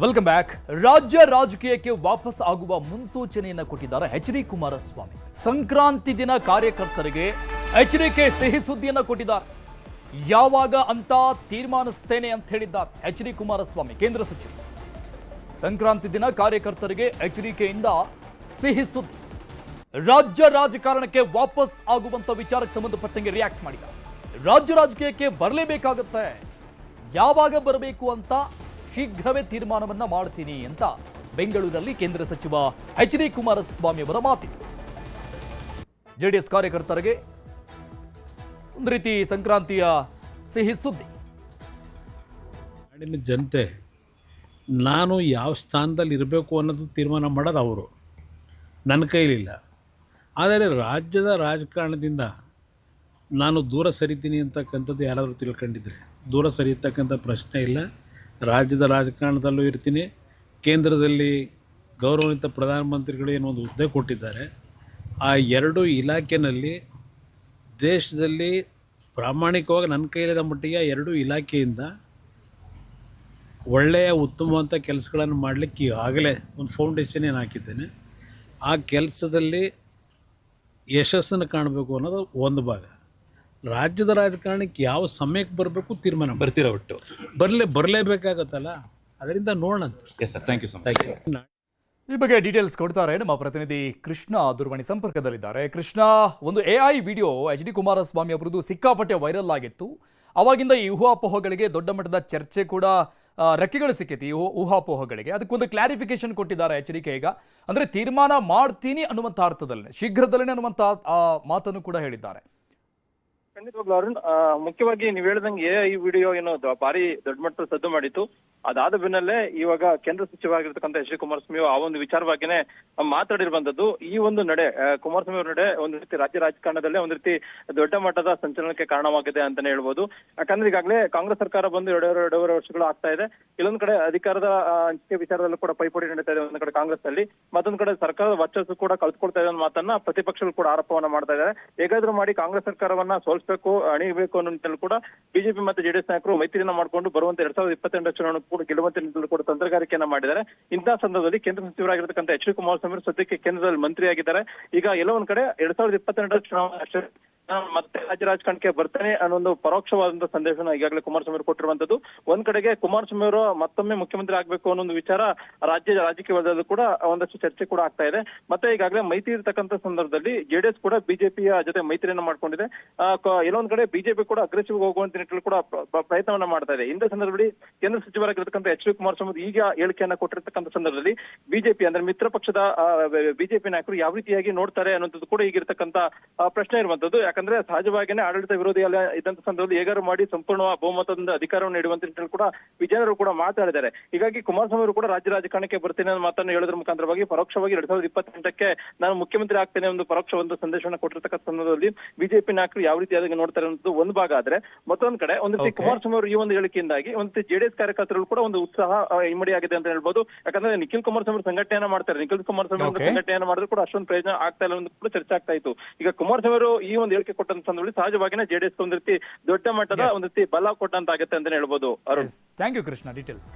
Welcome back. ರಾಜ್ಯ ರಾಜಕೀಯಕ್ಕೆ ವಾಪಸ್ ಆಗುವ ಮುನ್ಸೂಚನೆಯನ್ನ ಕೊಟ್ಟಿದ್ದಾರೆ ಎಚ್.ಡಿ. ಕುಮಾರಸ್ವಾಮಿ. ಸಂಕ್ರಾಂತಿ ದಿನ ಕಾರ್ಯಕರ್ತರಿಗೆ ಎಚ್ಚರಿಕೆ ಸಿಹಿ ಸುದ್ದಿಯನ್ನ ಕೊಟ್ಟಿದ್ದಾರೆ. ಯಾವಾಗ ಅಂತ ತೀರ್ಮಾನಿಸ್ತೇನೆ ಅಂತ ಹೇಳಿದ್ದಾರೆ ಎಚ್.ಡಿ. ಕುಮಾರಸ್ವಾಮಿ, ಕೇಂದ್ರ ಸಚಿವ. ಸಂಕ್ರಾಂತಿ ದಿನ ಕಾರ್ಯಕರ್ತರಿಗೆ ಎಚ್ಚರಿಕೆಯಿಂದ ಸಿಹಿ ಸುದ್ದಿ. ರಾಜ್ಯ ರಾಜಕಾರಣಕ್ಕೆ ವಾಪಸ್ ಆಗುವಂತ ವಿಚಾರಕ್ಕೆ ಸಂಬಂಧಪಟ್ಟಂಗೆ ರಿಯಾಕ್ಟ್ ಮಾಡಿದ್ದಾರೆ. ರಾಜ್ಯ ರಾಜಕೀಯಕ್ಕೆ ಬರಲೇಬೇಕಾಗತ್ತೆ, ಯಾವಾಗ ಬರಬೇಕು ಅಂತ ಶೀಘ್ರವೇ ತೀರ್ಮಾನವನ್ನ ಮಾಡ್ತೀನಿ ಅಂತ ಬೆಂಗಳೂರಲ್ಲಿ ಕೇಂದ್ರ ಸಚಿವ ಎಚ್.ಡಿ. ಕುಮಾರಸ್ವಾಮಿ ಅವರ ಮಾತಿತ್ತು. ಜೆಡಿಎಸ್ ಕಾರ್ಯಕರ್ತರಿಗೆ ಒಂದು ರೀತಿ ಸಂಕ್ರಾಂತಿಯ ಸಿಹಿ ಸುದ್ದಿ. ನಾಡಿನ ಜನತೆ ನಾನು ಯಾವ ಸ್ಥಾನದಲ್ಲಿ ಇರಬೇಕು ಅನ್ನೋದು ತೀರ್ಮಾನ ಮಾಡೋದು ಅವರು, ನನ್ನ ಕೈಲಿಲ್ಲ. ಆದರೆ ರಾಜ್ಯದ ರಾಜಕಾರಣದಿಂದ ನಾನು ದೂರ ಸರಿತೀನಿ ಅಂತಕ್ಕಂಥದ್ದು ಯಾರಾದರೂ ತಿಳ್ಕೊಂಡಿದ್ರೆ ದೂರ ಸರಿಯತಕ್ಕಂಥ ಪ್ರಶ್ನೆ ಇಲ್ಲ. ರಾಜ್ಯದ ರಾಜಕಾರಣದಲ್ಲೂ ಇರ್ತೀನಿ. ಕೇಂದ್ರದಲ್ಲಿ ಗೌರವಾನ್ವಿತ ಪ್ರಧಾನಮಂತ್ರಿಗಳು ಏನೋ ಒಂದು ಹುದ್ದೆ ಕೊಟ್ಟಿದ್ದಾರೆ. ಆ ಎರಡು ಇಲಾಖೆಯಲ್ಲಿ ದೇಶದಲ್ಲಿ ಪ್ರಾಮಾಣಿಕವಾಗಿ ನನ್ನ ಕೈಲಿದ ಮಟ್ಟಿಗೆ ಎರಡೂ ಇಲಾಖೆಯಿಂದ ಒಳ್ಳೆಯ ಉತ್ತಮವಂಥ ಕೆಲಸಗಳನ್ನು ಮಾಡಲಿಕ್ಕೆ ಈಗಾಗಲೇ ಒಂದು ಫೌಂಡೇಶನ್ ಏನು ಹಾಕಿದ್ದೇನೆ. ಆ ಕೆಲಸದಲ್ಲಿ ಯಶಸ್ಸನ್ನು ಕಾಣಬೇಕು ಅನ್ನೋದು ಒಂದು ಭಾಗ. ರಾಜ್ಯದ ರಾಜಕಾರಣಕ್ಕೆ ಯಾವ ಸಮಯಕ್ಕೆ ಬರಬೇಕು ತೀರ್ಮಾನ ಬರ್ತೀರಾ ಒಟ್ಟು ಬರಲೇಬೇಕಾಗತ್ತಲ್ಲ, ಅದರಿಂದ ನೋಡೋಣ. Yes sir, thank you so much. ಈ ಬಗ್ಗೆ ಡೀಟೇಲ್ಸ್ ಕೊಡ್ತಾರೆ ನಮ್ಮ ಪ್ರತಿನಿಧಿ ಕೃಷ್ಣ ದೂರವಾಣಿ ಸಂಪರ್ಕದಲ್ಲಿದ್ದಾರೆ. ಕೃಷ್ಣ, ಒಂದು AI ವಿಡಿಯೋ ಎಚ್.ಡಿ. ಕುಮಾರಸ್ವಾಮಿ ಅವರದ್ದು ಸಿಕ್ಕಾಪಟ್ಟೆ ವೈರಲ್ ಆಗಿತ್ತು. ಅವಾಗಿಂದ ಈ ಊಹಾಪೋಹಗಳಿಗೆ ದೊಡ್ಡ ಮಟ್ಟದ ಚರ್ಚೆ ಕೂಡ ರೆಕ್ಕೆಗಳು ಸಿಕ್ಕೈತಿ. ಈ ಊಹಾಪೋಹಗಳಿಗೆ ಅದಕ್ಕೊಂದು ಕ್ಲಾರಿಫಿಕೇಶನ್ ಕೊಟ್ಟಿದ್ದಾರೆ ಎಚ್ಚರಿಕೆ. ಈಗ ಅಂದ್ರೆ ತೀರ್ಮಾನ ಮಾಡ್ತೀನಿ ಅನ್ನುವಂಥ ಅರ್ಥದಲ್ಲಿ, ಶೀಘ್ರದಲ್ಲೇ ಅನ್ನುವಂಥ ಮಾತನ್ನು ಕೂಡ ಹೇಳಿದ್ದಾರೆ. ಖಂಡಿತವಾಗ್ಲೂ ಅರುಣ್, ಮುಖ್ಯವಾಗಿ ನೀವು ಹೇಳ್ದಂಗೆ ಈ ವಿಡಿಯೋ ಏನೋ ಭಾರಿ ದೊಡ್ಡ ಮಟ್ಟದ ಸದ್ದು ಮಾಡಿತ್ತು. ಅದಾದ ಬೆನ್ನಲ್ಲೇ ಇವಾಗ ಕೇಂದ್ರ ಸಚಿವರಾಗಿರ್ತಕ್ಕಂಥ ಎಚ್.ಡಿ. ಕುಮಾರಸ್ವಾಮಿ ಆ ಒಂದು ವಿಚಾರವಾಗಿನೇ ಮಾತಾಡಿರುವಂತದ್ದು. ಈ ಒಂದು ನಡೆ ಕುಮಾರಸ್ವಾಮಿ ಅವರ ನಡೆ ಒಂದು ರೀತಿ ರಾಜ್ಯ ರಾಜಕಾರಣದಲ್ಲೇ ಒಂದು ರೀತಿ ದೊಡ್ಡ ಮಟ್ಟದ ಸಂಚಲನಕ್ಕೆ ಕಾರಣವಾಗಿದೆ ಅಂತಾನೆ ಹೇಳ್ಬೋದು. ಯಾಕಂದ್ರೆ ಈಗಾಗಲೇ ಕಾಂಗ್ರೆಸ್ ಸರ್ಕಾರ ಬಂದು ಎರಡೂವರೆ ವರ್ಷಗಳು ಆಗ್ತಾ ಇದೆ. ಇಲ್ಲೊಂದ್ ಕಡೆ ಅಧಿಕಾರದ ಹಂಚಿಕೆ ವಿಚಾರದಲ್ಲೂ ಕೂಡ ಪೈಪೋಟಿ ನಡೀತಾ ಇದೆ ಒಂದ್ ಕಡೆ ಕಾಂಗ್ರೆಸ್ ಅಲ್ಲಿ, ಮತ್ತೊಂದ್ ಕಡೆ ಸರ್ಕಾರದ ವರ್ಚಸ್ಸು ಕೂಡ ಕಳ್ಕೊಳ್ತಾ ಇದೆ ಅನ್ನೋ ಮಾತನ್ನ ಪ್ರತಿಪಕ್ಷಗಳು ಕೂಡ ಆರೋಪವನ್ನ ಮಾಡ್ತಾ ಇದ್ದಾರೆ. ಹೇಗಾದ್ರೂ ಮಾಡಿ ಕಾಂಗ್ರೆಸ್ ಸರ್ಕಾರವನ್ನ ಸೋಲಿಸಬೇಕು, ಅಣಿಬೇಕು ಅನ್ನೋ ಕೂಡ ಬಿಜೆಪಿ ಮತ್ತು ಜೆಡಿಎಸ್ ನಾಯಕರು ಮೈತ್ರಿಯನ್ನ ಮಾಡ್ಕೊಂಡು ಬರುವಂತ 2022 ಚುನಾವಣೆ ಕೂಡ ಗೆಲ್ಲುವಂತೆ ನಿಂತಲು ಕೂಡ ತಂತ್ರಗಾರಿಕೆಯನ್ನ ಮಾಡಿದ್ದಾರೆ. ಇಂತಹ ಸಂದರ್ಭದಲ್ಲಿ ಕೇಂದ್ರ ಸಚಿವರಾಗಿರ್ತಕ್ಕಂಥ ಎಚ್.ಡಿ. ಕುಮಾರಸ್ವಾಮಿ ಸದ್ಯಕ್ಕೆ ಕೇಂದ್ರದಲ್ಲಿ ಮಂತ್ರಿಯಾಗಿದ್ದಾರೆ. ಈಗ ಎಲ್ಲೋ ಒಂದ್ ಕಡೆ 2022 ಚುನಾವಣೆ ಮತ್ತೆ ರಾಜ್ಯ ರಾಜಕಾರಣಕ್ಕೆ ಬರ್ತಾನೆ ಅನ್ನೋ ಒಂದು ಪರೋಕ್ಷವಾದಂತಹ ಸಂದೇಶನ ಈಗಾಗಲೇ ಕುಮಾರಸ್ವಾಮಿ ಅವರು ಕೊಟ್ಟಿರುವಂತದ್ದು. ಒಂದ್ ಕಡೆಗೆ ಕುಮಾರಸ್ವಾಮಿ ಅವರು ಮತ್ತೊಮ್ಮೆ ಮುಖ್ಯಮಂತ್ರಿ ಆಗ್ಬೇಕು ಅನ್ನೋ ಒಂದು ವಿಚಾರ ರಾಜ್ಯ ರಾಜಕೀಯ ವಲಯದಲ್ಲೂ ಕೂಡ ಒಂದಷ್ಟು ಚರ್ಚೆ ಕೂಡ ಆಗ್ತಾ ಇದೆ. ಮತ್ತೆ ಈಗಾಗಲೇ ಮೈತ್ರಿ ಇರತಕ್ಕಂಥ ಸಂದರ್ಭದಲ್ಲಿ ಜೆಡಿಎಸ್ ಕೂಡ ಬಿಜೆಪಿಯ ಜೊತೆ ಮೈತ್ರಿಯನ್ನ ಮಾಡ್ಕೊಂಡಿದೆ. ಎಲ್ಲೊಂದ್ ಕಡೆ ಬಿಜೆಪಿ ಕೂಡ ಅಗ್ರೆಸಿವ್ ಹೋಗುವಂತ ನಿಟ್ಟಿನಲ್ಲಿ ಕೂಡ ಪ್ರಯತ್ನವನ್ನ ಮಾಡ್ತಾ ಇದೆ. ಇಂಥ ಸಂದರ್ಭದಲ್ಲಿ ಕೇಂದ್ರ ಸಚಿವರಾಗಿರ್ತಕ್ಕಂಥ ಎಚ್.ಡಿ. ಕುಮಾರಸ್ವಾಮಿ ಈಗ ಹೇಳಿಕೆಯನ್ನ ಕೊಟ್ಟಿರ್ತಕ್ಕಂಥ ಸಂದರ್ಭದಲ್ಲಿ ಬಿಜೆಪಿ ಅಂದ್ರೆ ಮಿತ್ರ ಪಕ್ಷದ ಬಿಜೆಪಿ ನಾಯಕರು ಯಾವ ರೀತಿಯಾಗಿ ನೋಡ್ತಾರೆ ಅನ್ನೋದು ಕೂಡ ಈಗಿರ್ತಕ್ಕಂಥ ಪ್ರಶ್ನೆ ಇರುವಂತದ್ದು. ಯಾಕಂದ್ರೆ ಸಹಜವಾಗಿಯೇ ಆಡಳಿತ ವಿರೋಧಿ ಅಲ್ಲ ಇದ್ದಂತ ಸಂದರ್ಭದಲ್ಲಿ ಹೇಗಾರು ಮಾಡಿ ಸಂಪೂರ್ಣ ಬಹುಮತದಿಂದ ಅಧಿಕಾರವನ್ನು ನೀಡುವಂತ ನಿಟ್ಟಿನಲ್ಲಿ ಕೂಡ ವಿಜಯನಗರ ಕೂಡ ಮಾತಾಡಿದ್ದಾರೆ. ಹೀಗಾಗಿ ಕುಮಾರಸ್ವಾಮಿ ಅವರು ಕೂಡ ರಾಜ್ಯ ರಾಜಕಾರಣಕ್ಕೆ ಬರ್ತೀನಿ ಅನ್ನೋ ಮಾತನ್ನು ಹೇಳೋದ್ರ ಮುಖಾಂತರವಾಗಿ ಪರೋಕ್ಷವಾಗಿ 2028ಕ್ಕೆ ನಾನು ಮುಖ್ಯಮಂತ್ರಿ ಆಗ್ತೇನೆ ಒಂದು ಪರೋಕ್ಷ ಒಂದು ಸಂದೇಶವನ್ನು ಕೊಟ್ಟಿರ್ತಕ್ಕಂಥ ಸಂದರ್ಭದಲ್ಲಿ ಬಿಜೆಪಿ ನಾಯಕರು ಯಾವ ರೀತಿಯಾಗಿ ನೋಡ್ತಾರೆ ಅನ್ನೋದು ಒಂದು ಭಾಗ ಆದ್ರೆ, ಮತ್ತೊಂದ್ ಕಡೆ ಒಂದು ರೀತಿ ಕುಮಾರಸ್ವಾಮಿ ಅವರು ಈ ಒಂದು ಹೇಳಿಕೆಯಿಂದಾಗಿ ಒಂದು ಜೆಡಿಎಸ್ ಕಾರ್ಯಕರ್ತರು ಕೂಡ ಒಂದು ಉತ್ಸಾಹ ಇಮ್ಮಡಿಯಾಗಿದೆ ಅಂತ ಹೇಳ್ಬೋದು. ಯಾಕಂದ್ರೆ ನಿಖಿಲ್ ಕುಮಾರಸ್ವಾಮಿ ಸಂಘಟನೆಯನ್ನ ಮಾಡ್ತಾರೆ. ನಿಖಿಲ್ ಕುಮಾರಸ್ವಾಮಿ ಸಂಘಟನೆಯನ್ನ ಮಾಡಿದ್ರು ಕೂಡ ಅಷ್ಟೊಂದು ಪ್ರಯೋಜನ ಆಗ್ತಾ ಇಲ್ಲ ಅನ್ನೋದು ಕೂಡ ಚರ್ಚೆ ಆಗ್ತಾ ಇತ್ತು. ಈಗ ಕುಮಾರಸ್ವಾಮಿ ಅವರು ಈ ಒಂದು ಹೇಳಿಕೆ ಕೊಟ್ಟಂತ ಸಂದರ್ಭದಲ್ಲಿ ಸಹಜವಾಗಿಯೇ ಜೆಡಿಎಸ್ ಒಂದು ರೀತಿ ದೊಡ್ಡ ಮಟ್ಟದ ಒಂದು ರೀತಿ ಬಲ ಕೊಟ್ಟಂತಾಗುತ್ತೆ ಅಂತ ಹೇಳ್ಬೋದು. Arun, thank you Krishna, details.